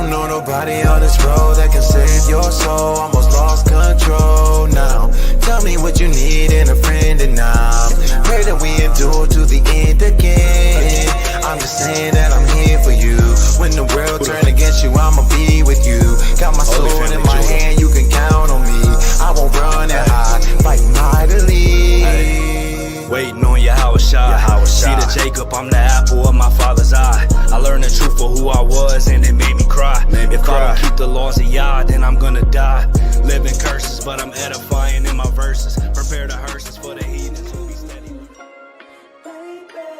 don't know nobody on this road that can save your soul. Almost lost control now. Tell me what you need in a friend, and now pray that we endure to the end again. I'm just saying that I'm here for you. When the world turn against you, I'ma be with you. Got my sword in my hand, you can count on me. I won't run and hide, fight mightily. Waiting on your Ashar. See the Jacob, I'm the apple of my father's eye. I learned the truth for who I was and it made me cry. If I don't keep the laws of Yah, then I'm gonna die. Living curses, but I'm edifying in my verses. Prepare the hearses for the heathens who be steady.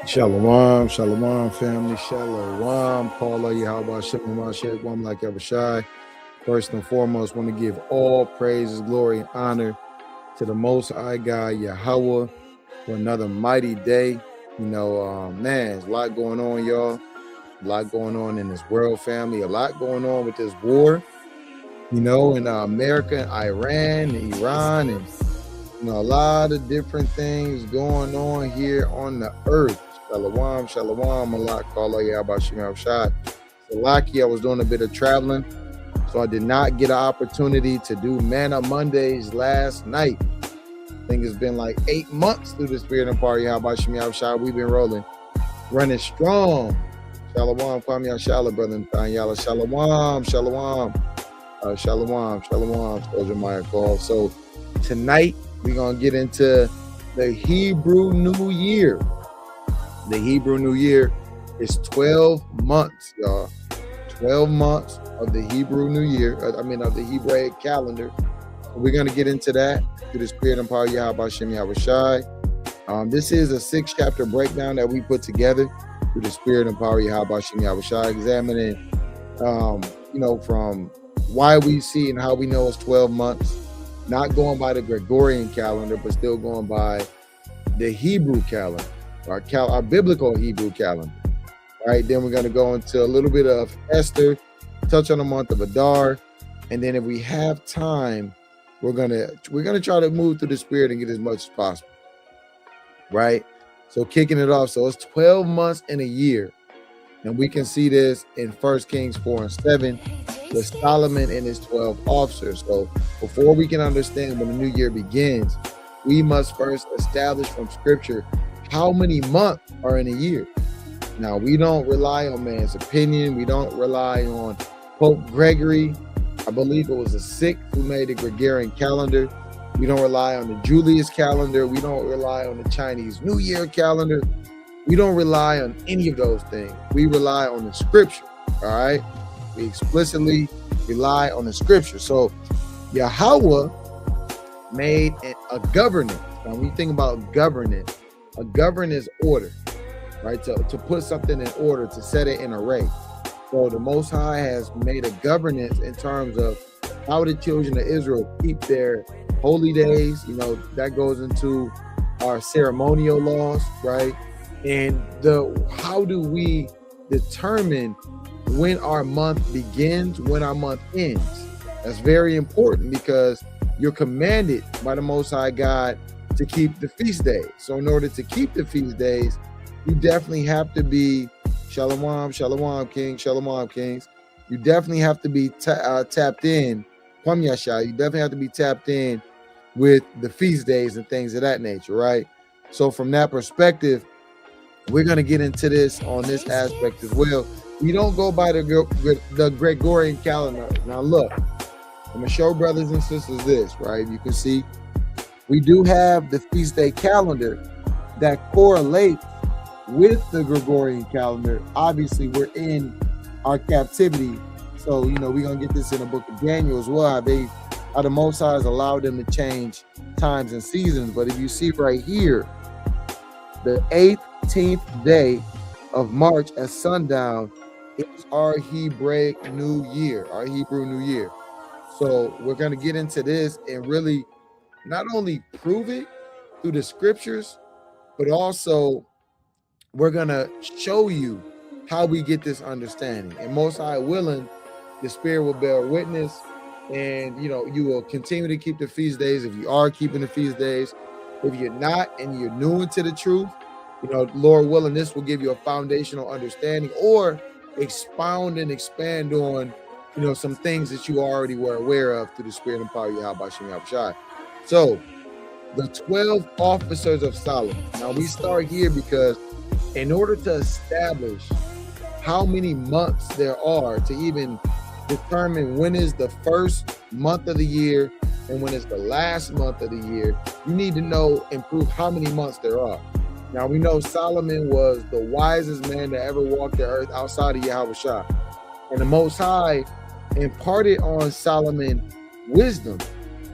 Shalom, shalom, family, shalom. Paula, Yahweh, Shem, Mashiach, one like Ashar. First and foremost, want to give all praises, glory, and honor to the Most High God, Yahweh, for another mighty day. You know, man, there's a lot going on, y'all. A lot going on in this world, family. A lot going on with this war, you know, in America, and Iran, and Iran, and, you know, a lot of different things going on here on the earth. Shalom, shalom, malak, Allah, Yahweh, Shem, Shad. So, lucky I was doing a bit of traveling, so I did not get an opportunity to do Manna Mondays last night. I think it's been like 8 months through the Spirit and Power. Yahweh Shem Yahweh. We've been running strong. Shalom, Kwame Yashala, brother Yala. Shalom, shalom, shalom, Soldier Maya call. So tonight we're gonna get into the Hebrew New Year. The Hebrew New Year is 12 months, y'all. 12 months of the Hebrew New Year. Of the Hebraic calendar. We're going to get into that through the Spirit and Power of Yahweh Shem Yahweh Shai. This is a 6-chapter breakdown that we put together through the Spirit and Power of Yahweh Shem Yahweh Shai, examining, you know, from why we see and how we know it's 12 months, not going by the Gregorian calendar, but still going by the Hebrew calendar, our biblical Hebrew calendar. All right, then we're going to go into a little bit of Esther, touch on the month of Adar, and then if we have time, we're gonna try to move through the Spirit and get as much as possible, right? So kicking it off, so it's 12 months in a year, and we can see this in 1 Kings 4 and 7 with Solomon and his 12 officers. So before we can understand when the new year begins, we must first establish from Scripture how many months are in a year. Now, we don't rely on man's opinion. We don't rely on Pope Gregory. I believe it was the 6th who made the Gregorian calendar. We don't rely on the Julius calendar. We don't rely on the Chinese New Year calendar. We don't rely on any of those things. We rely on the Scripture, all right? We explicitly rely on the Scripture. So Yahweh made a governance. Now, when you think about governance, a governance order, right? To put something in order, to set it in array. So the Most High has made a governance in terms of how the children of Israel keep their holy days. You know, that goes into our ceremonial laws, right? And how do we determine when our month begins, when our month ends? That's very important because you're commanded by the Most High God to keep the feast days. So in order to keep the feast days, you definitely have to be Shalom, shalom, kings, shalom, kings. You definitely have to be tapped in. Kwam Yasha, you definitely have to be tapped in with the feast days and things of that nature, right? So from that perspective, we're going to get into this on this aspect as well. We don't go by the Gregorian calendar. Now look, I'm going to show brothers and sisters this, right? You can see we do have the feast day calendar that correlates with the Gregorian calendar. Obviously, we're in our captivity. So, you know, we're going to get this in the book of Daniel as well. How the Most High has allowed them to change times and seasons. But if you see right here, the 18th day of March at sundown is our Hebraic New Year, our Hebrew New Year. So we're going to get into this and really not only prove it through the scriptures, but also we're going to show you how we get this understanding. And most high willing, the Spirit will bear witness, and you know, you will continue to keep the feast days if you are keeping the feast days. If you're not and you're new into the truth, you know, Lord willing, this will give you a foundational understanding or expound and expand on some things that you already were aware of through the spirit and power of Yahweh Shem Yahushua. So the 12 officers of Solomon. Now we start here because in order to establish how many months there are to even determine when is the first month of the year and when is the last month of the year, you need to know and prove how many months there are. Now we know Solomon was the wisest man that ever walked the earth outside of Yahweh Shah. And the Most High imparted on Solomon wisdom,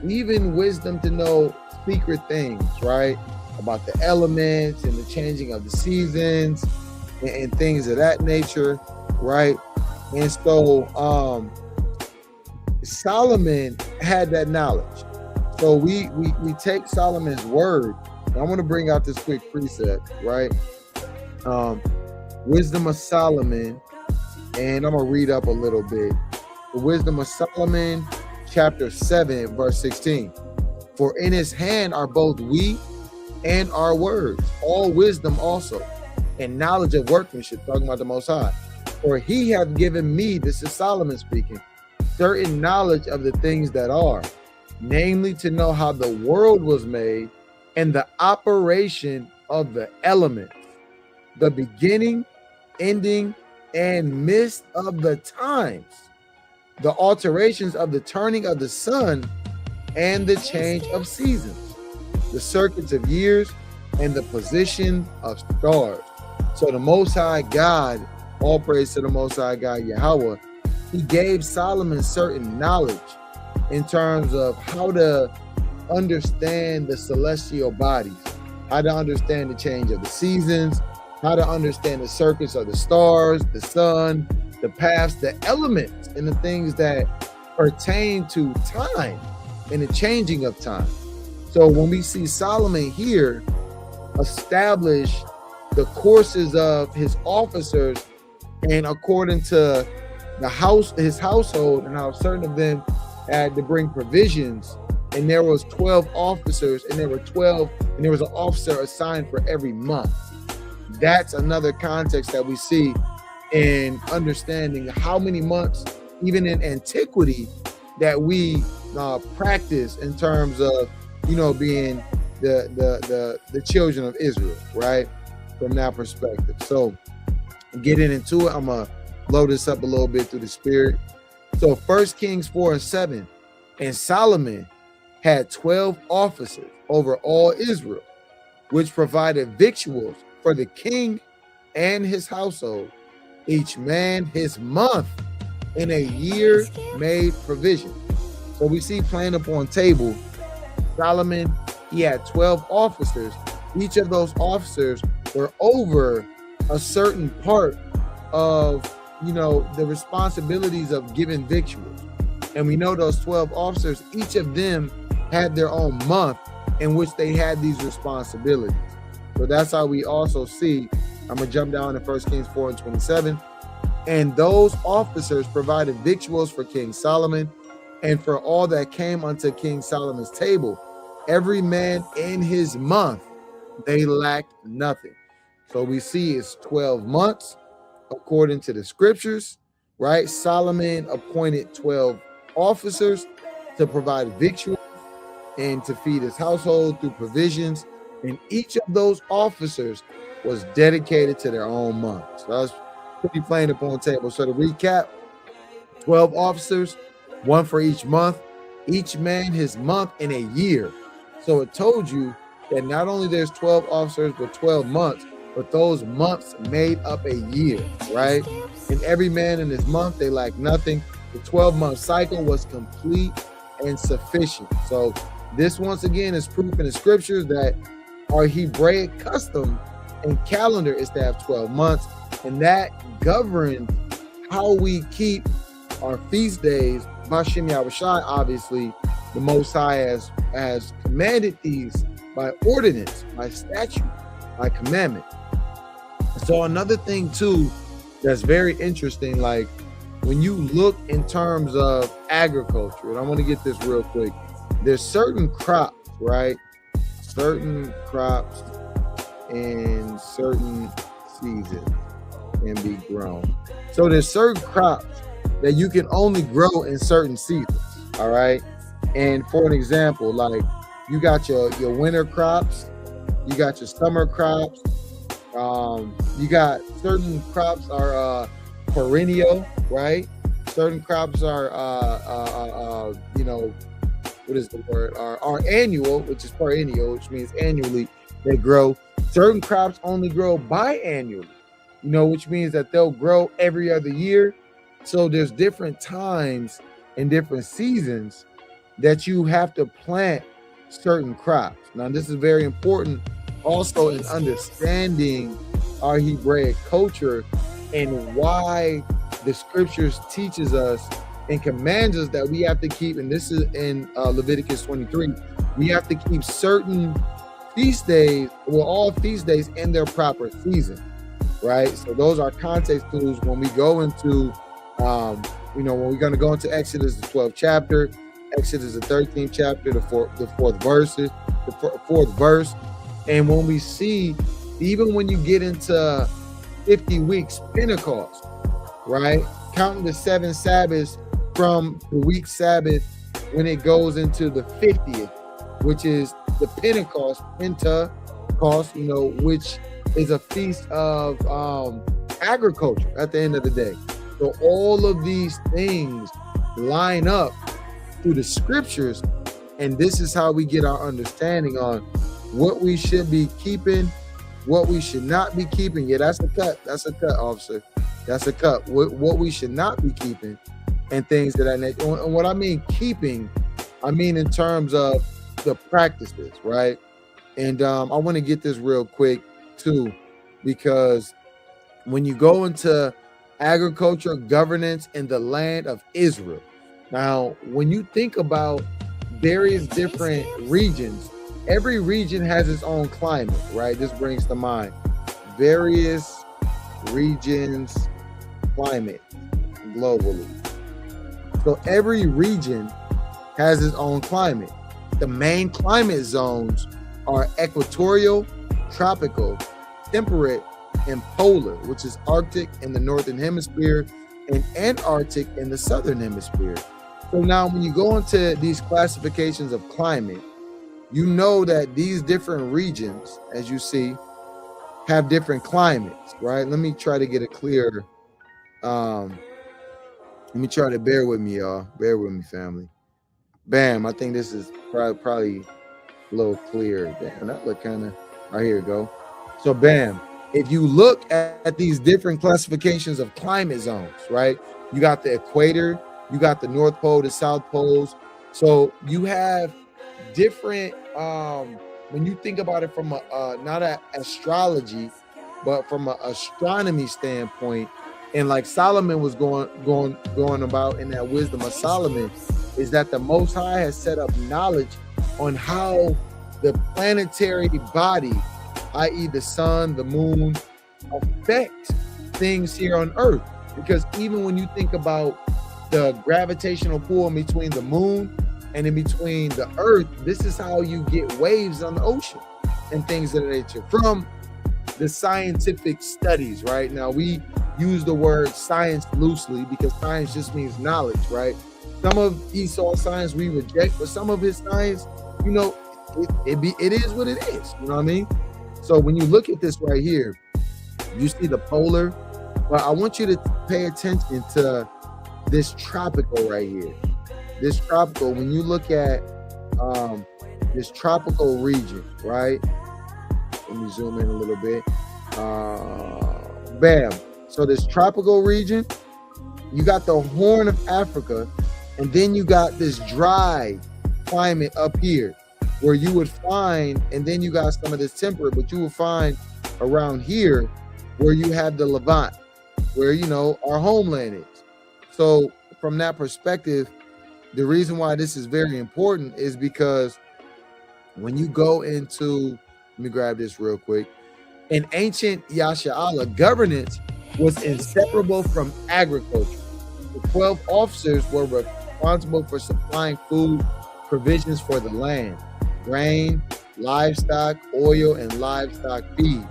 even wisdom to know secret things, right? About the elements and the changing of the seasons and things of that nature, right? And so Solomon had that knowledge. So we take Solomon's word. And I want to bring out this quick precept, right? Wisdom of Solomon, and I'm gonna read up a little bit. The Wisdom of Solomon, chapter 7, verse 16. For in his hand are both we and our words, all wisdom also, and knowledge of workmanship, talking about the Most High. For he hath given me, this is Solomon speaking, certain knowledge of the things that are, namely to know how the world was made and the operation of the elements, the beginning, ending, and midst of the times, the alterations of the turning of the sun and the change of seasons, the circuits of years, and the position of stars. So the Most High God, all praise to the Most High God, Yahweh, he gave Solomon certain knowledge in terms of how to understand the celestial bodies, how to understand the change of the seasons, how to understand the circuits of the stars, the sun, the paths, the elements, and the things that pertain to time and the changing of time. So when we see Solomon here establish the courses of his officers, and according to his household, and how certain of them had to bring provisions, and there was 12 officers, and there was an officer assigned for every month. That's another context that we see in understanding how many months, even in antiquity, that we practice in terms of, being the children of Israel, right? From that perspective. So getting into it, I'm gonna load this up a little bit through the spirit. So 1 Kings 4 and 7, and Solomon had 12 officers over all Israel, which provided victuals for the king and his household, each man his month in a year made provision. So we see playing upon table, Solomon, he had 12 officers. Each of those officers were over a certain part of, the responsibilities of giving victuals. And we know those 12 officers, each of them had their own month in which they had these responsibilities. So that's how we also see, I'm going to jump down to 1 Kings 4 and 27. And those officers provided victuals for King Solomon and for all that came unto King Solomon's table. Every man in his month, they lacked nothing. So we see it's 12 months according to the scriptures, right? Solomon appointed 12 officers to provide victuals and to feed his household through provisions. And each of those officers was dedicated to their own month. So that's pretty plain upon the table. So to recap, 12 officers, one for each month, each man his month in a year. So it told you that not only there's 12 officers, but 12 months, but those months made up a year, right? And every man in his month, they lack nothing. The 12-month cycle was complete and sufficient. So this, once again, is proof in the scriptures that our Hebraic custom and calendar is to have 12 months, and that governs how we keep our feast days. Bashem Yahushai, obviously, the Most High has commanded these by ordinance, by statute, by commandment. So another thing too that's very interesting, like when you look in terms of agriculture, and I want to get this real quick, there's certain crops, right? Certain crops in certain seasons can be grown. So there's certain crops that you can only grow in certain seasons. All right. And for an example, like you got your winter crops, you got your summer crops, you got certain crops are perennial, right? Certain crops are what is the word? Are annual, which is perennial, which means annually they grow. Certain crops only grow biannually, which means that they'll grow every other year. So there's different times and different seasons that you have to plant certain crops. Now, this is very important also in understanding our Hebraic culture and why the scriptures teaches us and commands us that we have to keep, and this is in Leviticus 23, we have to keep certain feast days, all feast days in their proper season, right? So those are context clues when we go into, when we're going to go into Exodus, the 12th chapter, Exodus, the 13th chapter, the fourth verse. And when we see, even when you get into 50 weeks, Pentecost, right? Counting the 7 Sabbaths from the week Sabbath when it goes into the 50th, which is the Pentecost, which is a feast of agriculture at the end of the day. So all of these things line up through the scriptures, and this is how we get our understanding on what we should be keeping, what we should not be keeping. Yeah, that's a cut, officer. That's a cut. What we should not be keeping and things that I need. And what I mean keeping, I mean in terms of the practices, right? And I want to get this real quick too, because when you go into agriculture, governance in the land of Israel, now when you think about various different regions, every region has its own climate, right? This brings to mind various regions' climate globally. So every region has its own climate. The main climate zones are equatorial, tropical, temperate, and polar, which is Arctic in the northern hemisphere and Antarctic in the southern hemisphere. So now when you go into these classifications of climate, you know that these different regions, as you see, have different climates, right? Let me try to get a clear, let me try to bear with me, y'all. Bear with me, family. Bam, I think this is probably a little clearer. Damn, that look kind of, right, here we go. So bam, if you look at these different classifications of climate zones, right? You got the equator, you got the North Pole, the South Poles. So you have different, when you think about it from a not an astrology, but from an astronomy standpoint, and like Solomon was going about in that wisdom of Solomon, is that the Most High has set up knowledge on how the planetary body, i.e. the sun, the moon, affect things here on Earth. Because even when you think about the gravitational pull in between the moon and in between the Earth, this is how you get waves on the ocean and things of that nature from the scientific studies, right? Now, we use the word science loosely because science just means knowledge, right? Some of Esau's science we reject, but some of his science, it is what it is, you know what I mean? So when you look at this right here, you see the polar, but I want you to pay attention to this tropical right here. This tropical, when you look at this tropical region, right? Let me zoom in a little bit. Bam. So this tropical region, you got the Horn of Africa, and then you got this dry climate up here where you would find, and then you got some of this temperate, but you will find around here where you have the Levant, where, our homeland is. So from that perspective, the reason why this is very important is because when you go into, let me grab this real quick. In ancient Yasha'Allah, governance was inseparable from agriculture. The 12 officers were responsible for supplying food, provisions for the land, grain, livestock, oil, and livestock feed.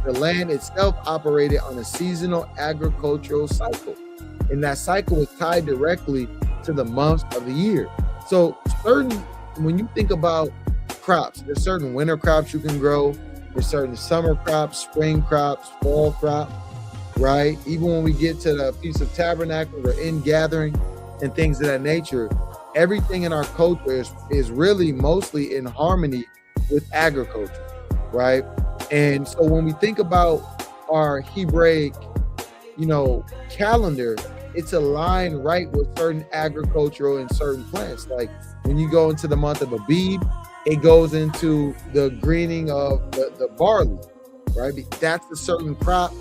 The land itself operated on a seasonal agricultural cycle. And that cycle is tied directly to the months of the year. So when you think about crops, there's certain winter crops you can grow. There's certain summer crops, spring crops, fall crops, right? Even when we get to the Feast of Tabernacles or in gathering and things of that nature, everything in our culture is really mostly in harmony with agriculture, right? And so when we think about our Hebraic, calendar, it's aligned right with certain agricultural and certain plants. Like when you go into the month of Abib, it goes into the greening of the barley, right? That's a certain crop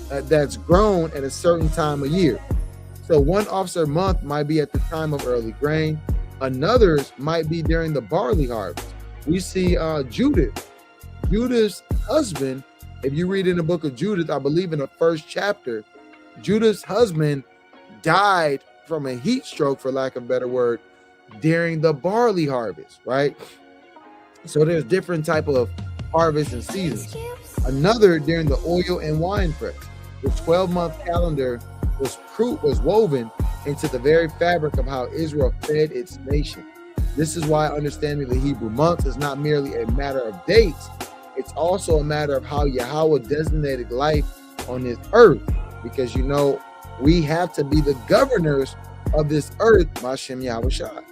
that's grown at a certain time of year. So one officer month might be at the time of early grain. Another's might be during the barley harvest. We see Judah's husband, if you read in the book of Judith, I believe in the first chapter, Judah's husband died from a heat stroke, for lack of a better word, during the barley harvest, right? So there's different type of harvest and seasons. Another during the oil and wine press. The 12-month calendar was woven into the very fabric of how Israel fed its nation. This is why understanding the Hebrew months is not merely a matter of dates, it's also a matter of how Yahweh designated life on this earth, because we have to be the governors of this earth by Shem Yahushua.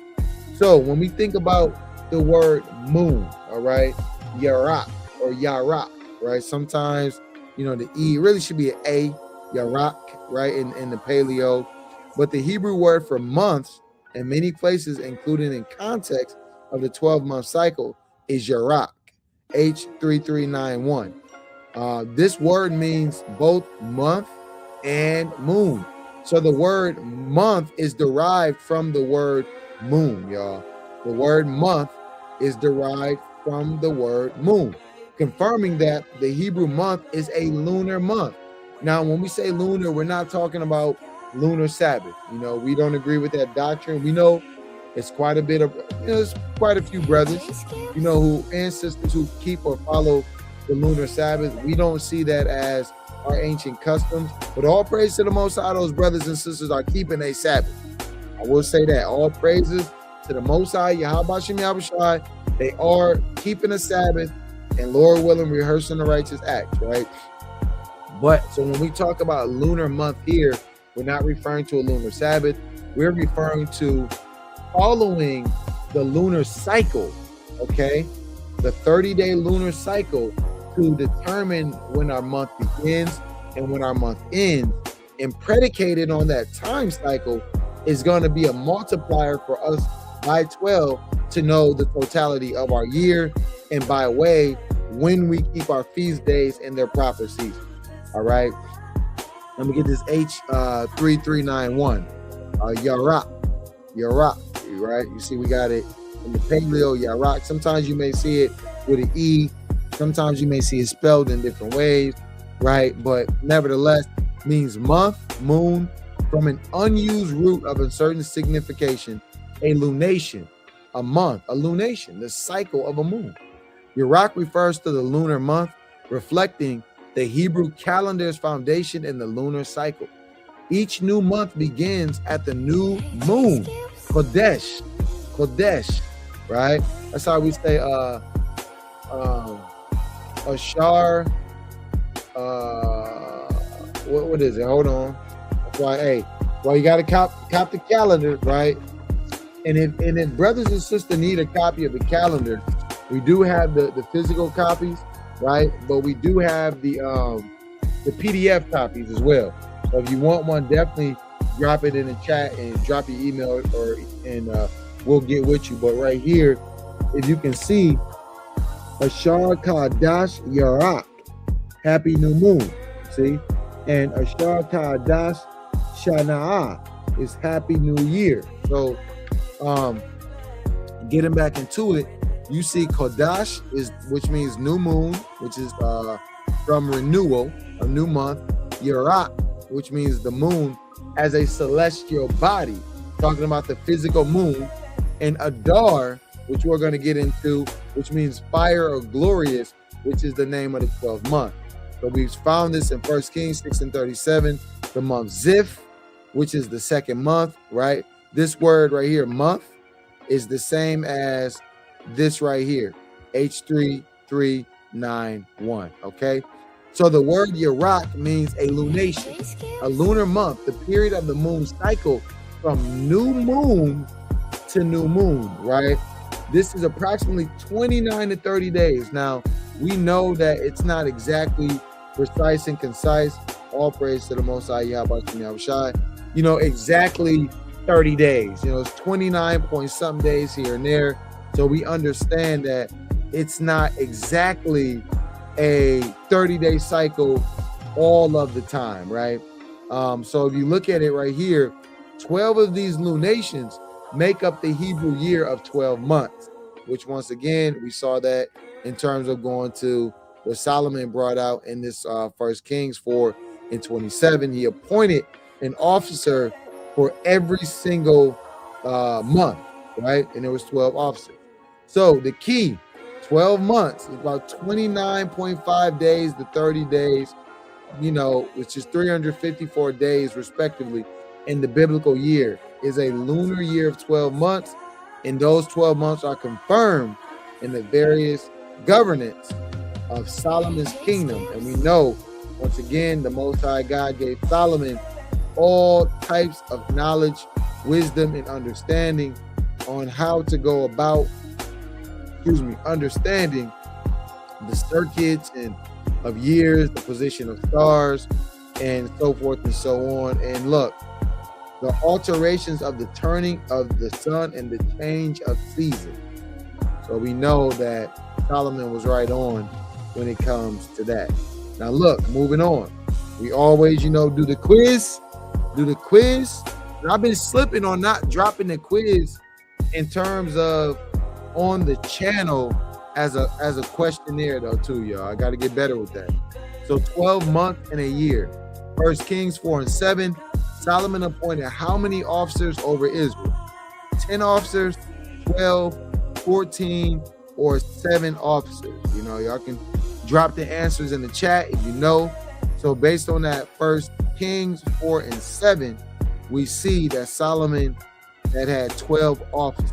So when we think about the word moon, all right, Yarak or Yarak, right? Sometimes, the E really should be an A, Yarak, right, in the Paleo. But the Hebrew word for months in many places, including in context of the 12-month cycle, is Yarak, H3391. This word means both month and moon. So the word month is derived from the word moon, y'all. The word month is derived from the word moon, confirming that the Hebrew month is a lunar month. Now, when we say lunar, we're not talking about lunar Sabbath. We don't agree with that doctrine. We know it's quite a bit of, there's quite a few brothers, ancestors who keep or follow the lunar Sabbath. We don't see that as our ancient customs, but all praise to the Most High, those brothers and sisters are keeping a Sabbath. I will say that all praises to the Most High, Yahweh Shem Yahushua. They are keeping a Sabbath and, Lord willing, rehearsing the righteous acts, right? But so when we talk about lunar month here, we're not referring to a lunar Sabbath. We're referring to following the lunar cycle, okay? The 30-day lunar cycle to determine when our month begins and when our month ends. And predicated on that time cycle is going to be a multiplier for us by 12 to know the totality of our year, and by way when we keep our feast days in their proper season. All right. Let me get this H3391. Yarak, right? You see, we got it in the Paleo, Yarak. Sometimes you may see it with an E. Sometimes you may see it spelled in different ways, right? But nevertheless, means month, moon, from an unused root of a certain signification, a lunation, a month, a lunation, the cycle of a moon. Yarak refers to the lunar month, reflecting the Hebrew calendar's foundation in the lunar cycle. Each new month begins at the new moon, Kodesh, right? That's how we say Ashar. What is it? Hold on. That's why, you gotta cop the calendar, right? And if brothers and sisters need a copy of the calendar, we do have the physical copies, right? But we do have the PDF copies as well. So if you want one, definitely drop it in the chat and drop your email, and we'll get with you. But right here, if you can see, Ashar Kadash Yarak, Happy New Moon. See, and Ashar Kadash Shana'a is Happy New Year. So, getting back into it, you see Kodash which means new moon, which is from renewal, a new month. Yarak, which means the moon as a celestial body, talking about the physical moon. And Adar, which we're going to get into, which means fire or glorious, which is the name of the 12th month. So we've found this in 1 Kings 6:37, the month Ziph, which is the second month, right? This word right here, month, is the same as this right here, H3391, okay? So the word Yarak means a lunation, a lunar month, the period of the moon cycle from new moon to new moon, right? This is approximately 29 to 30 days. Now, we know that it's not exactly precise and concise. All praise to the Most High, Ashar. Exactly 30 days. It's 29 point something days here and there. So we understand that it's not exactly a 30-day cycle all of the time, right? So if you look at it right here, 12 of these lunations make up the Hebrew year of 12 months, which once again, we saw that in terms of going to what Solomon brought out in this 1 Kings 4:27. He appointed an officer for every single month, right? And there was 12 officers. So the key, 12 months is about 29.5 days to 30 days, which is 354 days respectively. In the biblical year is a lunar year of 12 months. And those 12 months are confirmed in the various governance of Solomon's kingdom. And we know, once again, the Most High God gave Solomon all types of knowledge, wisdom, and understanding on how to go about, understanding the circuits and of years, the position of stars, and so forth and so on. And look, the alterations of the turning of the sun and the change of season. So we know that Solomon was right on when it comes to that. Now look, moving on. We always, do the quiz. And I've been slipping on not dropping the quiz in terms of on the channel as a questionnaire though too, y'all. I got to get better with that. So 12 months in a year. 1 Kings 4:7. Solomon appointed how many officers over Israel? 10 officers, 12, 14, or 7 officers. Y'all can drop the answers in the chat if you know. So based on that 1 Kings 4:7, we see that Solomon had 12 officers,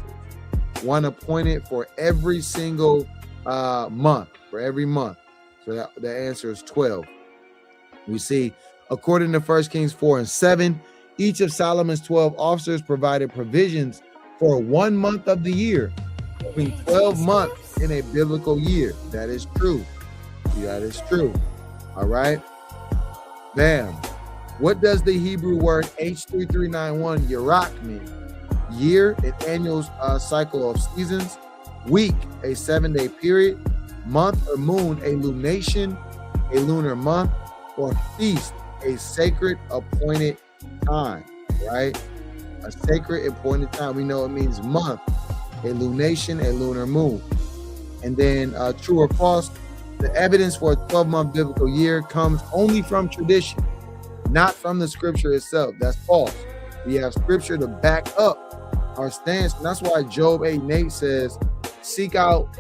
one appointed for every single month, for every month. So that the answer is 12. We see, according to 1 Kings 4:7, each of Solomon's 12 officers provided provisions for 1 month of the year, having 12 months in a biblical year. That is true. That is true. All right. Bam. What does the Hebrew word H3391 Yarak mean? Year, an annual cycle of seasons. Week, a 7-day period. Month or moon, a lunation, a lunar month. Or feast, a sacred appointed time, right? A sacred appointed time. We know it means month, a lunation, a lunar moon. And then true or false, the evidence for a 12-month biblical year comes only from tradition, not from the scripture itself. That's false. We have scripture to back up our stance. And that's why Job 8:8 says, seek out,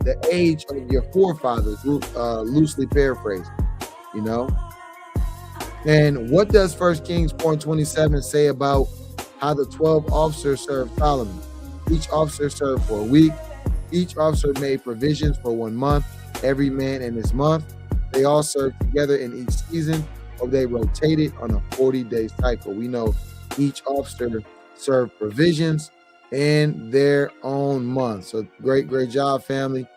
the age of your forefathers, loosely paraphrased, And what does 1 Kings 4:27 say about how the 12 officers served Solomon? Each officer served for a week. Each officer made provisions for 1 month, every man in his month. They all served together in each season, or they rotated on a 40-day cycle. We know each officer served provisions in their own month. So great job, family.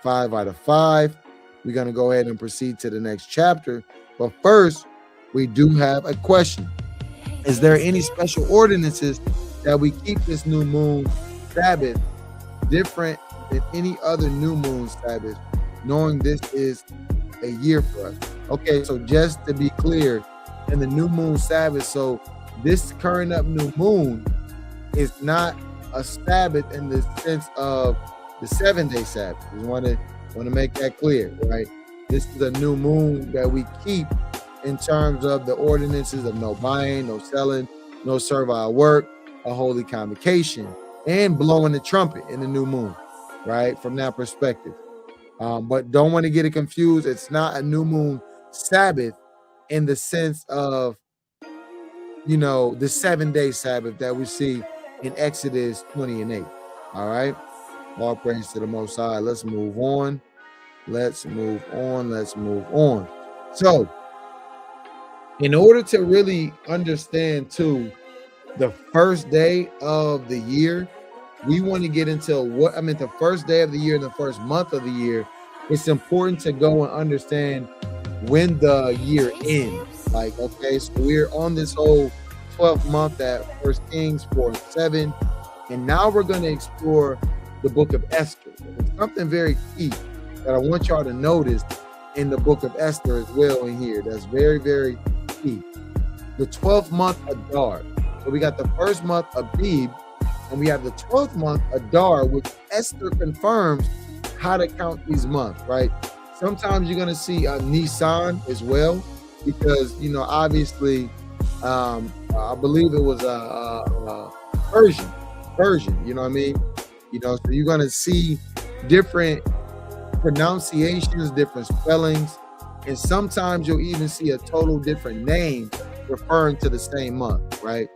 5 out of 5. We're going to go ahead and proceed to the next chapter. But first, we do have a question. Is there any special ordinances that we keep this new moon Sabbath different than any other new moon Sabbath, knowing this is a year for us? Okay, so just to be clear, in the new moon Sabbath, so this current up new moon is not a Sabbath in the sense of the 7-day Sabbath. We want to make that clear, right? This is a new moon that we keep in terms of the ordinances of no buying, no selling, no servile work, a holy convocation, and blowing the trumpet in the new moon, right? From that perspective. But don't want to get it confused. It's not a new moon Sabbath in the sense of, you know, the 7-day Sabbath that we see in Exodus 20 and 8. All right. All praise to the Most High. Let's move on. Let's move on. Let's move on. So, in order to really understand too the first day of the year, we want to get into the first day of the year and the first month of the year. It's important to go and understand when the year ends. Like, okay, so we're on this whole 12th month at First Kings 4:7, and now we're going to explore the book of Esther. There's something very key that I want y'all to notice in the book of Esther as well in here. That's very, very key. The 12th month Adar. So we got the first month Abib, and we have the 12th month Adar, which Esther confirms how to count these months, right? Sometimes you're going to see Nisan as well, because, you know, obviously, I believe it was Persian, you know what I mean? You know, so you're going to see different pronunciations, different spellings, and sometimes you'll even see a total different name referring to the same month, right?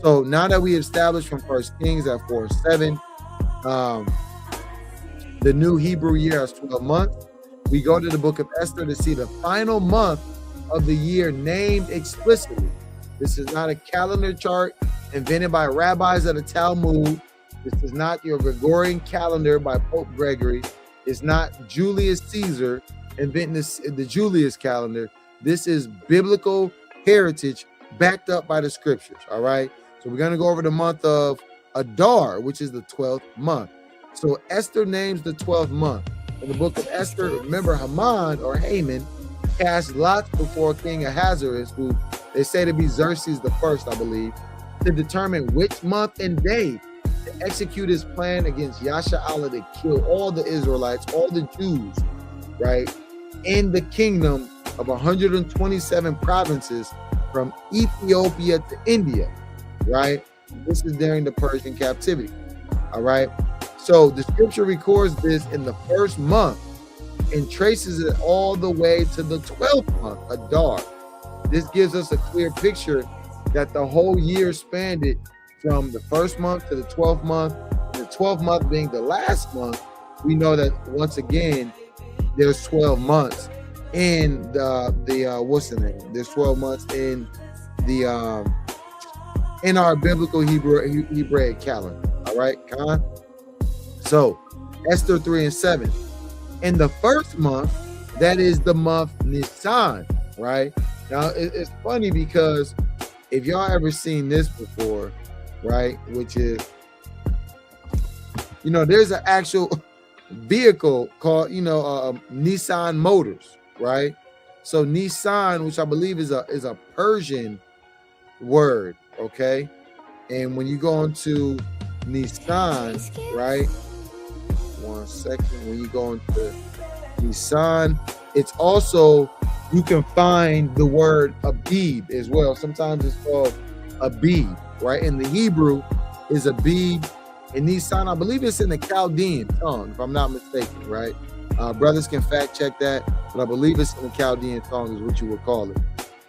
So now that we established from First Kings at 4:7, the new Hebrew year has 12 months. We go to the book of Esther to see the final month of the year named explicitly. This is not a calendar chart invented by rabbis of the Talmud. This is not your Gregorian calendar by Pope Gregory. It's not Julius Caesar inventing the Julius calendar. This is biblical heritage backed up by the scriptures, all right? So we're going to go over the month of Adar, which is the 12th month. So Esther names the 12th month. In the book of Esther, remember Haman cast lots before King Ahasuerus, who they say to be Xerxes the first, I believe, to determine which month and day to execute his plan against Yasha-Allah to kill all the Israelites, all the Jews, right, in the kingdom of 127 provinces from Ethiopia to India, right? This is during the Persian captivity, all right? So the scripture records this in the first month and traces it all the way to the 12th month, Adar. This gives us a clear picture that the whole year spanned it from the first month to the 12th month, the 12th month being the last month. We know that once again, there's 12 months in what's the name? There's 12 months in the in our biblical Hebraic calendar. All right, Khan. So Esther 3:7. In the first month, that is the month Nisan, right? Now it's funny because if y'all ever seen this before, right, which is, you know, there's an actual vehicle called, you know, Nissan Motors, right? So Nissan, which I believe is a Persian word, okay? And when you go into Nissan, right? One second. When you go into Nissan, it's also, you can find the word Abib as well. Sometimes it's called Abib, right? In the Hebrew is Abib. In Nissan, I believe it's in the Chaldean tongue, if I'm not mistaken, right? Brothers can fact check that, but I believe it's in the Chaldean tongue is what you would call it.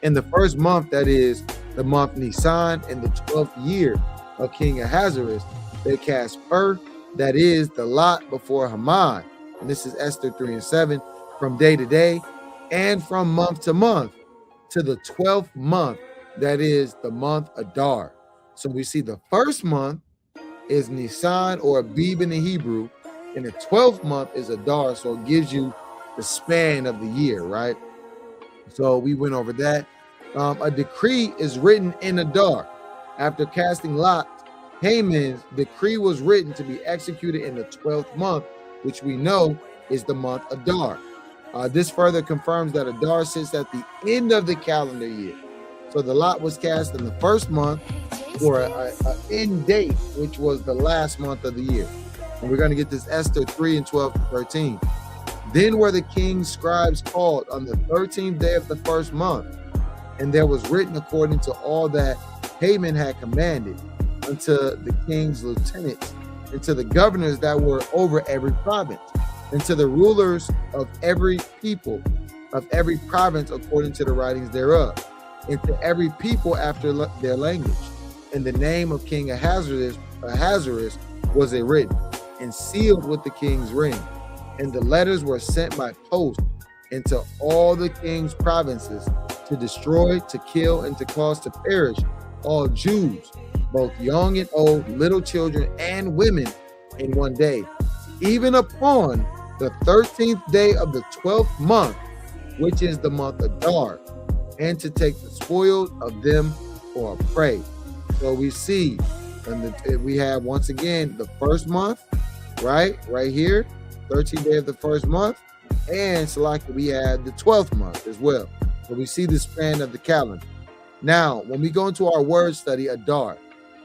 In the first month, that is the month Nisan, in the 12th year of King Ahasuerus, they cast fur, that is the lot before Haman. And this is Esther 3:7, from day to day and from month to month to the 12th month, that is the month Adar. So we see the first month is Nisan or Abib in the Hebrew, and the 12th month is Adar, so it gives you the span of the year, right? So we went over that. A decree is written in Adar. After casting lots, Haman's decree was written to be executed in the 12th month, which we know is the month Adar. This further confirms that Adar sits at the end of the calendar year. So the lot was cast in the first month for an end date, which was the last month of the year. And we're going to get this Esther 3:12-13. Then were the king's scribes called on the 13th day of the first month, and there was written according to all that Haman had commanded, unto the king's lieutenants, and to the governors that were over every province, and to the rulers of every people, of every province according to the writings thereof, and to every people after their language. And the name of King Ahasuerus was written and sealed with the king's ring. And the letters were sent by post into all the king's provinces to destroy, to kill, and to cause to perish all Jews, both young and old, little children and women, in one day, even upon the 13th day of the 12th month, which is the month of Adar, and to take the spoils of them for a prey. So we see, and we have once again the first month, right here, 13th day of the first month, and Salaki, we had the 12th month as well. So we see the span of the calendar. Now, when we go into our word study, Adar,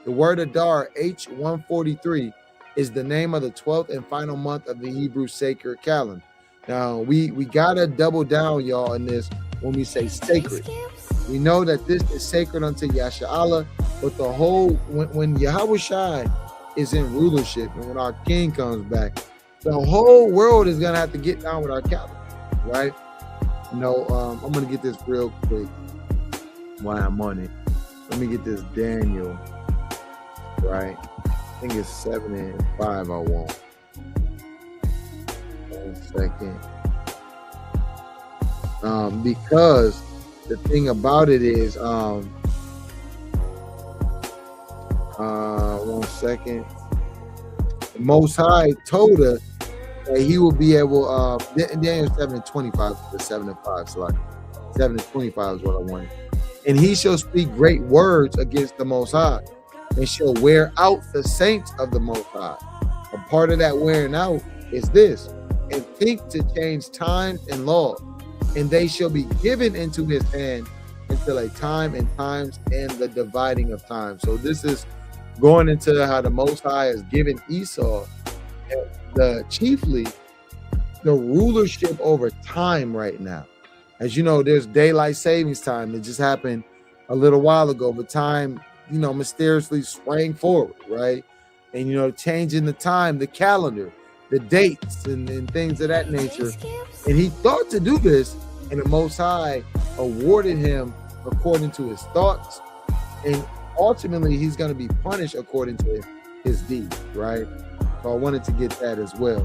the word Adar, H143, is the name of the 12th and final month of the Hebrew sacred calendar. Now, we gotta double down, y'all, on this when we say sacred. We know that this is sacred unto Yasha'Allah, but the whole, when Yahushua is in rulership and when our king comes back, the whole world is gonna have to get down with our calendar, right? I'm gonna get this real quick while I'm on it. Let me get this Daniel, right? I think it's 7 and 5 I want. 1 second. Because the thing about it is, 1 second. The Most High told us that he will be able, Daniel 7 and 25, the 7 and 5, so like 7 and 25 is what I wanted. And he shall speak great words against the Most High, and shall wear out the saints of the Most High. A part of that wearing out is this, and think to change times and law, and they shall be given into his hand until a time and times and the dividing of time. So this is going into how the Most High has given Esau chiefly the rulership over time right now. As you know, there's daylight savings time that just happened a little while ago, but time, mysteriously sprang forward, right? And, changing the time, the calendar, the dates, and things of that nature. And he thought to do this, and the Most High awarded him according to his thoughts. And ultimately, he's going to be punished according to his deeds, right? So I wanted to get that as well.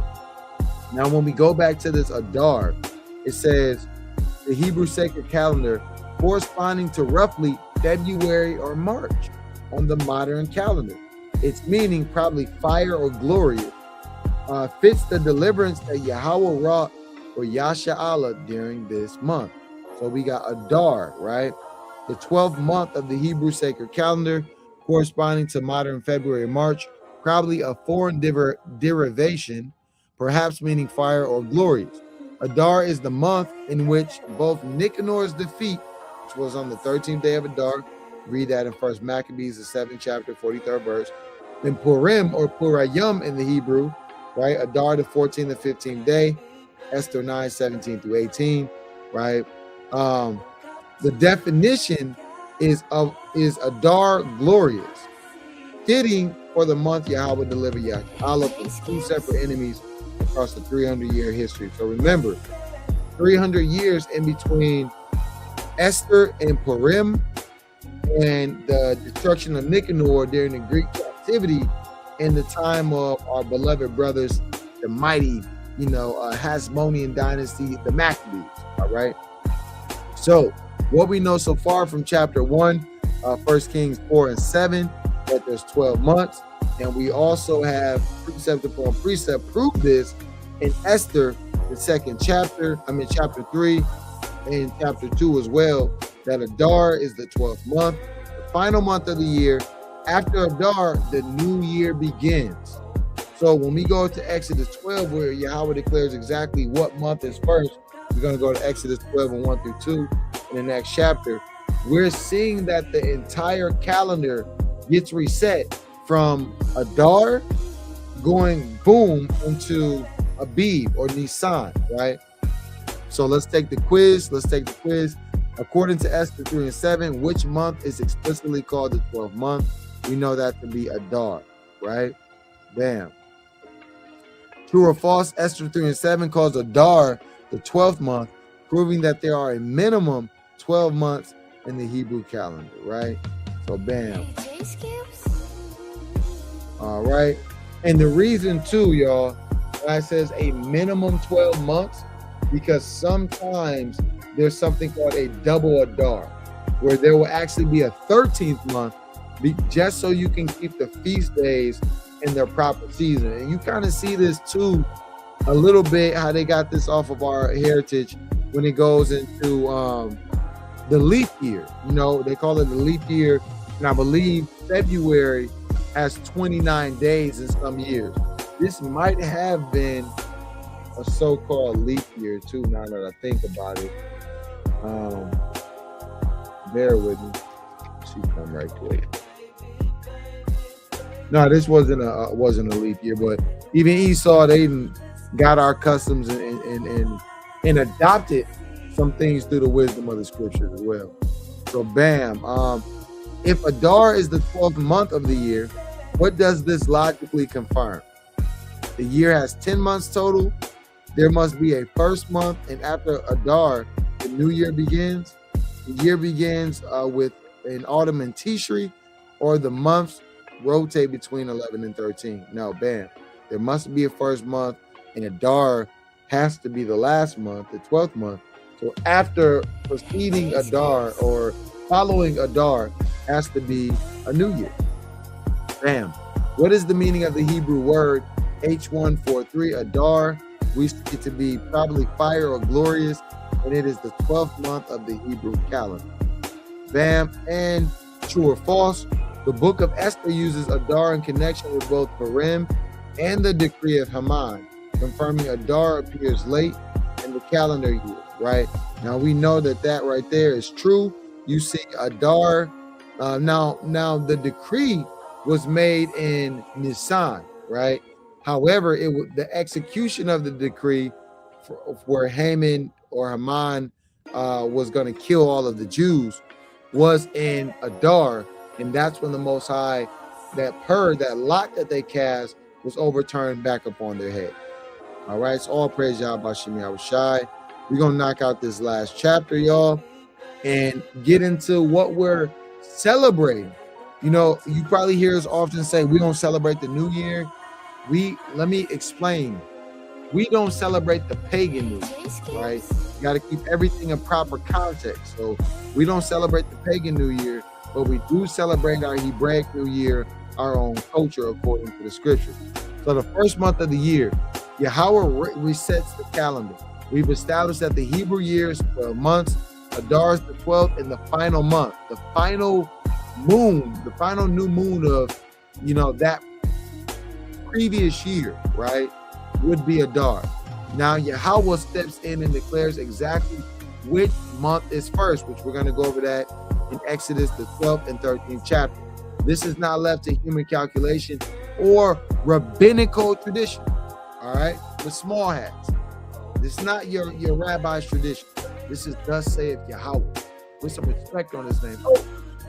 Now, when we go back to this Adar, it says the Hebrew sacred calendar corresponding to roughly February or March on the modern calendar. Its meaning, probably fire or glorious, fits the deliverance that Yahweh wrought for Yasha'Allah during this month. So we got Adar, right? The 12th month of the Hebrew sacred calendar, corresponding to modern February or March, probably a foreign derivation, perhaps meaning fire or glorious. Adar is the month in which both Nicanor's defeat, which was on the 13th day of Adar, read that in 1 Maccabees, the 7th chapter, 43rd verse, then Purim or Purayim in the Hebrew, right? Adar, the 14th and 15th day, Esther 9, 17 through 18, right? The definition is Adar glorious, fitting for the month Yahweh delivered Yahweh from two separate enemies across the 300-year history. So remember, 300 years in between Esther and Purim and the destruction of Nicanor during the Greek captivity in the time of our beloved brothers, the mighty, Hasmonean dynasty, the Maccabees, all right? So what we know so far from chapter 1, 1 Kings 4 and 7, that there's 12 months. And we also have precept upon precept prove this in Esther, the chapter 3 and chapter 2 as well, that Adar is the 12th month, the final month of the year. After Adar, the new year begins. So when we go to Exodus 12, where Yahweh declares exactly what month is first, we're going to go to Exodus 12 and 1 through 2 in the next chapter. We're seeing that the entire calendar gets reset from Adar going boom into Abib or Nisan, right? So let's take the quiz. According to Esther 3 and 7, which month is explicitly called the 12th month? We know that to be Adar, right? Bam. True or false? Esther 3 and 7 calls Adar the 12th month. proving that there are a minimum 12 months in the Hebrew calendar, right? So bam. All right. And the reason too, y'all, why it says a minimum 12 months, because sometimes there's something called a double Adar, where there will actually be a 13th month, just so you can keep the feast days in their proper season. And you kind of see this too a little bit, how they got this off of our heritage when it goes into the leap year. You know, they call it the leap year, and I believe February has 29 days in some years. This might have been a so-called leap year too, now that I think about it. Bear with me. She come right quick. No, this wasn't a leap year, but even Esau, they got our customs and adopted some things through the wisdom of the scriptures as well. So bam. If Adar is the 12th month of the year, what does this logically confirm? The year has 10 months total. There must be a first month, and after Adar, the new year begins. The year begins with an autumn and Tishri, or the months rotate between 11 and 13. No, bam. There must be a first month, and Adar has to be the last month, the 12th month. So after preceding Adar or following Adar has to be a new year. Bam. What is the meaning of the Hebrew word H143, Adar? We see it to be probably fire or glorious, and it is the 12th month of the Hebrew calendar. Bam. And true or false, the book of Esther uses Adar in connection with both Purim and the decree of Haman, confirming Adar appears late in the calendar year, right? Now we know that right there is true. You see Adar. Now the decree was made in Nisan, right? However, the execution of the decree where Haman or Haman was going to kill all of the Jews was in Adar, and that's when the Most High, that lot that they cast, was overturned back upon their head. All right, so all praise Yahweh Shem Yahushai. We're gonna knock out this last chapter, y'all, and get into what we're celebrating. You know, you probably hear us often say we don't celebrate the new year. Let me explain. We don't celebrate the pagan new year, right? You got to keep everything in proper context. So we don't celebrate the pagan new year, but we do celebrate our Hebraic new year, our own culture, according to the scripture. So the first month of the year, Yahweh resets the calendar. We've established that the Hebrew year is 12 months. Adar is the 12th and the final month, the final moon, the final new moon of, that previous year, right, would be Adar. Now Yahweh steps in and declares exactly which month is first, which we're going to go over that in Exodus, the 12th and 13th chapter. This is not left to human calculation or rabbinical tradition, all right, with small hats. This is not your rabbi's tradition. This is thus saith Yahweh. With some respect on his name. Oh,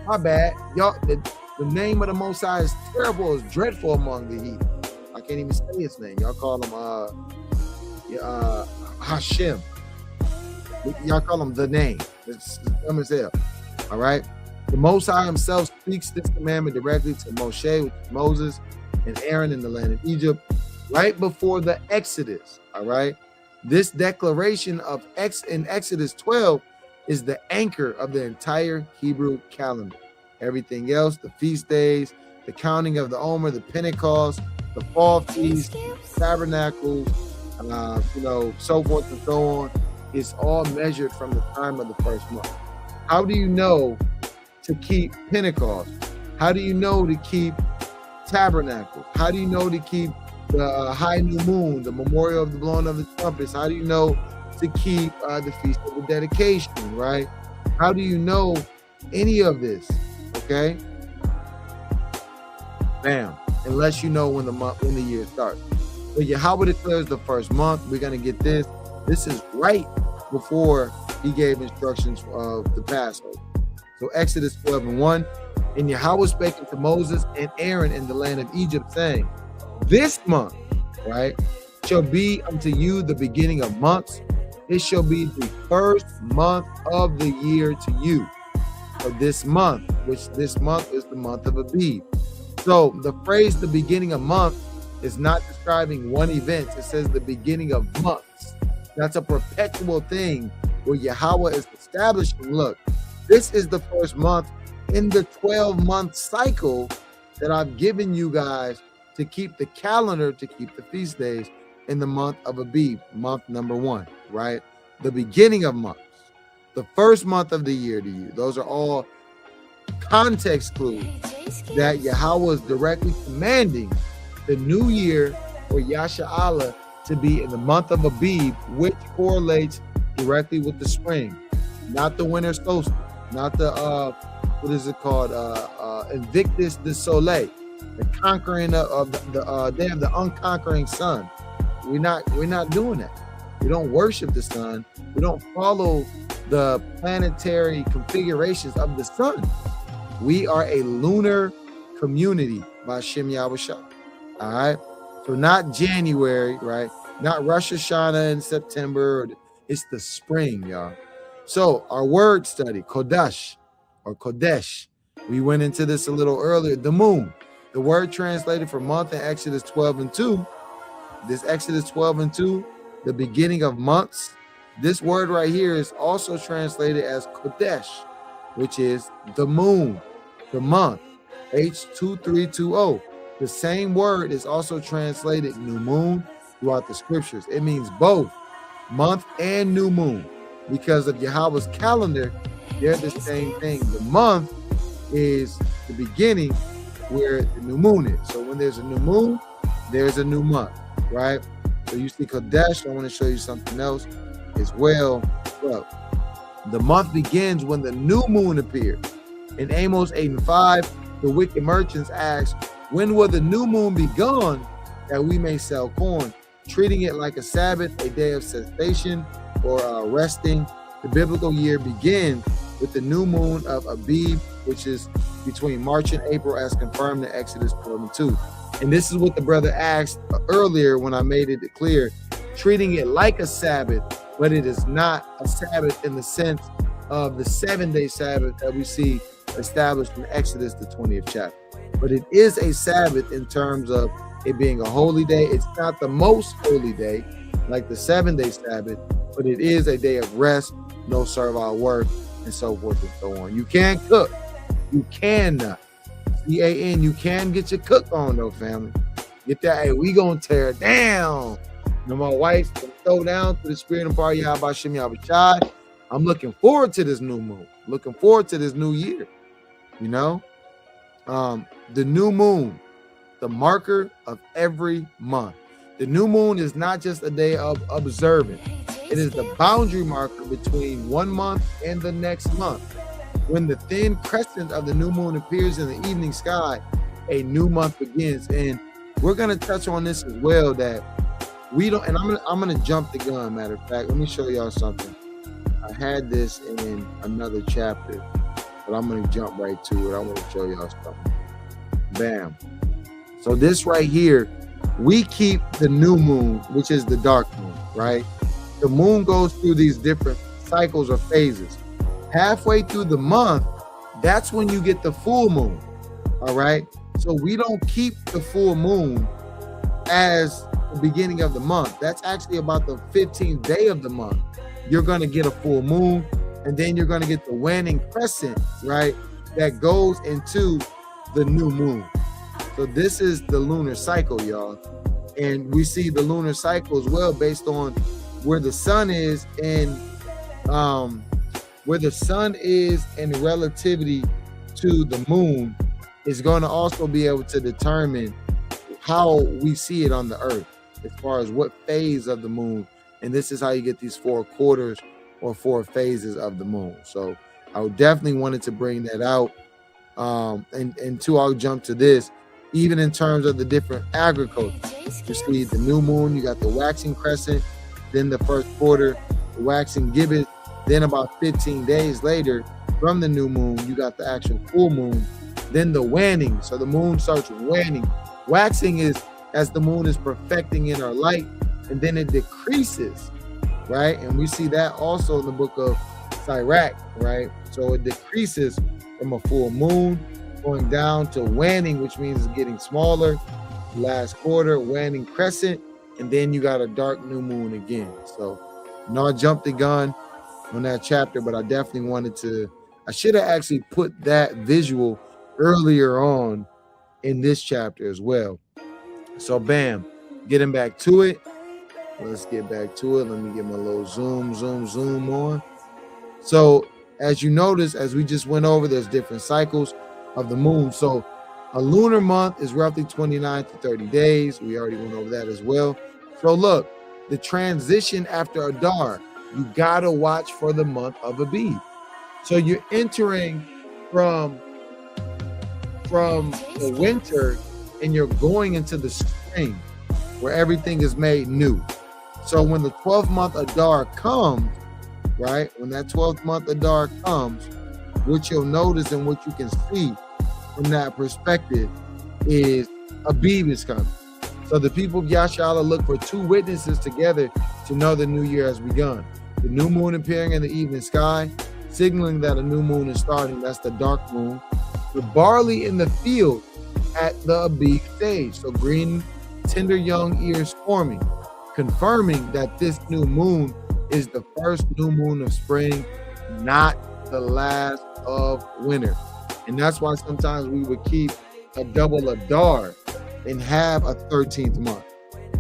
my bad. Y'all, the name of the Most High is terrible, is dreadful among the heathen. I can't even say his name. Y'all call him Hashem. Y'all call him the name. It's dumb as hell. All right. The Most High himself speaks this commandment directly to Moshe, Moses, and Aaron in the land of Egypt, right before the Exodus. All right. This declaration in Exodus 12 is the anchor of the entire Hebrew calendar. Everything else, the feast days, the counting of the Omer, the Pentecost, the fall feast, tabernacles, so forth and so on, is all measured from the time of the first month. How do you know to keep Pentecost? How do you know to keep tabernacles? How do you know to keep the high new moon, the memorial of the blowing of the trumpets? How do you know to keep the feast of the dedication, right? How do you know any of this? Okay, bam. Unless you know when the year starts. But Yahweh declares the first month. We're gonna get this. This is right before he gave instructions of the Passover. So Exodus 12:1, and Yahweh spake unto Moses and Aaron in the land of Egypt, saying, this month, right, shall be unto you the beginning of months. it shall be the first month of the year to you. For this month, which this month is the month of Abib. So the phrase the beginning of month is not describing one event. It says the beginning of months. That's a perpetual thing where Yahweh is establishing, look, this is the first month in the 12-month cycle that I've given you guys to keep the calendar, to keep the feast days in the month of Abib, month number 1, right? The beginning of months, the first month of the year to you. Those are all context clues that Yahweh is directly commanding the new year for Yasha Allah to be in the month of Abib, which correlates directly with the spring, not the winter solstice, not the what is it called? Invictus de Soleil, the conquering of the day of the unconquering sun. We're not doing that. We don't worship the sun. We don't follow the planetary configurations of the sun. We are a lunar community by Shem Yahushua. All right. So not January, right? Not Rosh Hashanah in September. It's the spring, y'all. So our word study, Kodesh or Kodesh. We went into this a little earlier. The moon. The word translated for month in Exodus 12:2. This Exodus 12:2, the beginning of months. This word right here is also translated as Kodesh, which is the moon, the month, H2320. The same word is also translated new moon throughout the scriptures. It means both month and new moon. Because of Yahweh's calendar, they're the same thing. The month is the beginning where the new moon is. So when there's a new moon, there's a new month, right? So you see Kodesh. I want to show you something else as well. Well, the month begins when the new moon appears. In Amos 8:5, the wicked merchants ask, when will the new moon be gone that we may sell corn? Treating it like a Sabbath, a day of cessation or resting. The biblical year begins with the new moon of Abib, which is between March and April as confirmed in Exodus 12:2. And this is what the brother asked earlier when I made it clear, treating it like a Sabbath, but it is not a Sabbath in the sense of the 7-day Sabbath that we see established in Exodus, the 20th chapter. But it is a Sabbath in terms of it being a holy day. It's not the most holy day like the 7-day Sabbath, but it is a day of rest, no servile work, and so forth and so on. You can cook. You cannot. C-A-N, you can get your cook on though, family. Get that, hey, we gonna tear it down. You know, my wife's gonna throw down to the spirit and power Yahweh Shem Yahushua. I'm looking forward to this new moon. Looking forward to this new year. You know? The new moon, the marker of every month. The new moon is not just a day of observing. It is the boundary marker between one month and the next month. When the thin crescent of the new moon appears in the evening sky, a new month begins. And we're going to touch on this as well, that we don't, and I'm gonna jump the gun, matter of fact. Let me show y'all something. I had this in another chapter, but I'm going to jump right to it. I want to show y'all something. Bam. So this right here, we keep the new moon, which is the dark moon, right? The moon goes through these different cycles or phases. Halfway through the month, that's when you get the full moon, all right? So we don't keep the full moon as the beginning of the month. That's actually about the 15th day of the month. You're going to get a full moon, and then you're going to get the waning crescent, right? That goes into the new moon. So this is the lunar cycle, y'all. And we see the lunar cycle as well based on where the sun is in relativity to the moon is going to also be able to determine how we see it on the earth as far as what phase of the moon. And this is how you get these 4 quarters or 4 phases of the moon. So I would definitely wanted to bring that out. And two, I'll jump to this. Even in terms of the different agriculture, you see the new moon, you got the waxing crescent, then the first quarter, the waxing gibbet, then about 15 days later from the new moon, you got the actual full moon, then the waning. So the moon starts waning. Waxing is as the moon is perfecting in her light, and then it decreases right? And we see that also in the book of Sirach, right? So it decreases from a full moon going down to waning, which means it's getting smaller. Last quarter, waning crescent, and then you got a dark new moon again. So, I jumped the gun on that chapter, but I definitely wanted to. I should have actually put that visual earlier on in this chapter as well. So, bam, getting back to it. Let's get back to it. Let me get my little zoom on. So, as you notice, as we just went over, there's different cycles of the moon. So, a lunar month is roughly 29 to 30 days. We already went over that as well. So, look, the transition after Adar, you got to watch for the month of Abib. So, you're entering from the winter and you're going into the spring where everything is made new. So, when the 12th month Adar comes, right? When that 12th month Adar comes, what you'll notice and what you can see from that perspective is Abib is coming. So the people of Yashala look for two witnesses together to know the new year has begun. The new moon appearing in the evening sky, signaling that a new moon is starting. That's the dark moon. The barley in the field at the Abib stage. So green, tender young ears forming, confirming that this new moon is the first new moon of spring, not the last of winter. And that's why sometimes we would keep a double Adar and have a 13th month,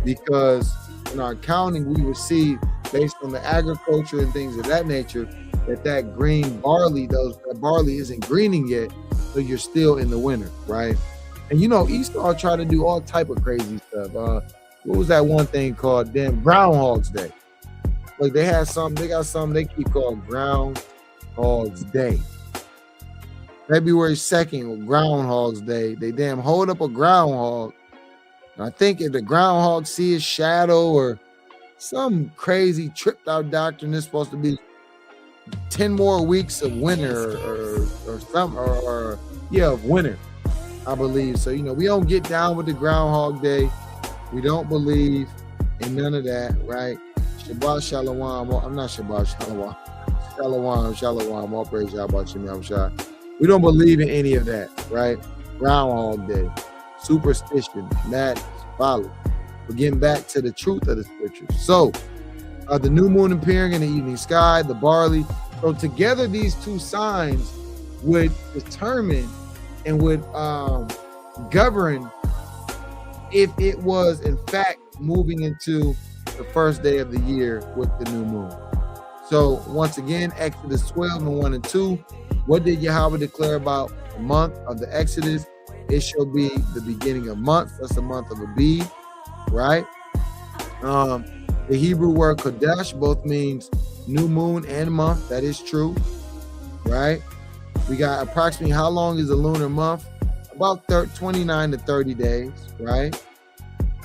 because in our counting we would see, based on the agriculture and things of that nature, that green barley, that barley isn't greening yet, so you're still in the winter, right? And Esau tried to do all type of crazy stuff. What was that one thing called? Groundhog's Day. Like they got something they keep called Groundhog's Day. February 2nd, Groundhog's Day. They hold up a groundhog. I think if the groundhog see his shadow or some crazy tripped out doctrine, is supposed to be 10 more weeks of winter of winter, I believe. So, we don't get down with the Groundhog Day. We don't believe in none of that, right? Shabbat Shalom. I'm not Shabbat Shalom. Shalom. All praise Yahweh Shem Yahushua. We don't believe in any of that, right? Groundhog Day, superstition, madness, folly. We're getting back to the truth of the scriptures. So, the new moon appearing in the evening sky, the barley. So together, these two signs would determine and would govern if it was in fact moving into the first day of the year with the new moon. So once again, Exodus 12 and 1 and 2. What did Yahweh declare about the month of the Exodus? It shall be the beginning of months. That's the month of Abib, right? The Hebrew word Kodesh both means new moon and month. That is true, right? We got approximately, how long is a lunar month? About 29 to 30 days, right?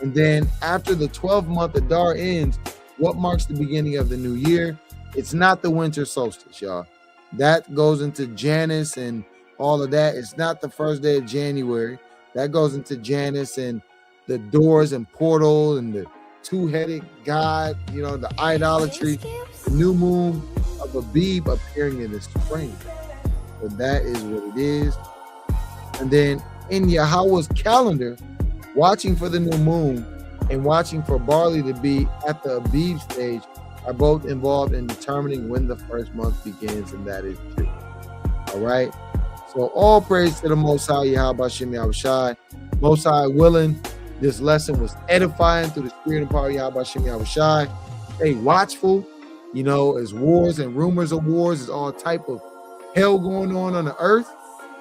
And then after the 12th month Adar ends, what marks the beginning of the new year? It's not the winter solstice, y'all. That goes into Janus and all of that. It's not the first day of January. That goes into Janus and the doors and portal and the two-headed god, the idolatry, the new moon of Abib appearing in the spring. So that is what it is. And then in Yahweh's calendar, watching for the new moon and watching for barley to be at the Abib stage are both involved in determining when the first month begins, and that is true. All right. So all praise to the Most High, Yahweh Shem Yahushai. Most High willing, this lesson was edifying through the spirit and power of Yahweh Shem Yahushai. Stay watchful. As wars and rumors of wars, is all type of hell going on the earth,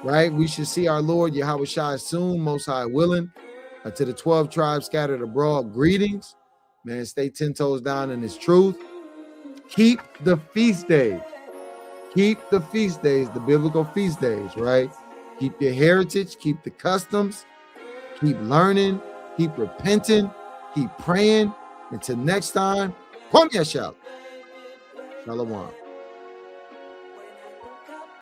right? We should see our Lord Yahweh Shai soon, Most High willing. To the 12 tribes scattered abroad, greetings. Man, stay 10 toes down in His truth. Keep the feast days. Keep the feast days, the biblical feast days, right? Keep your heritage, keep the customs, keep learning, keep repenting, keep praying. Until next time, Kwame Ashar. Shalom.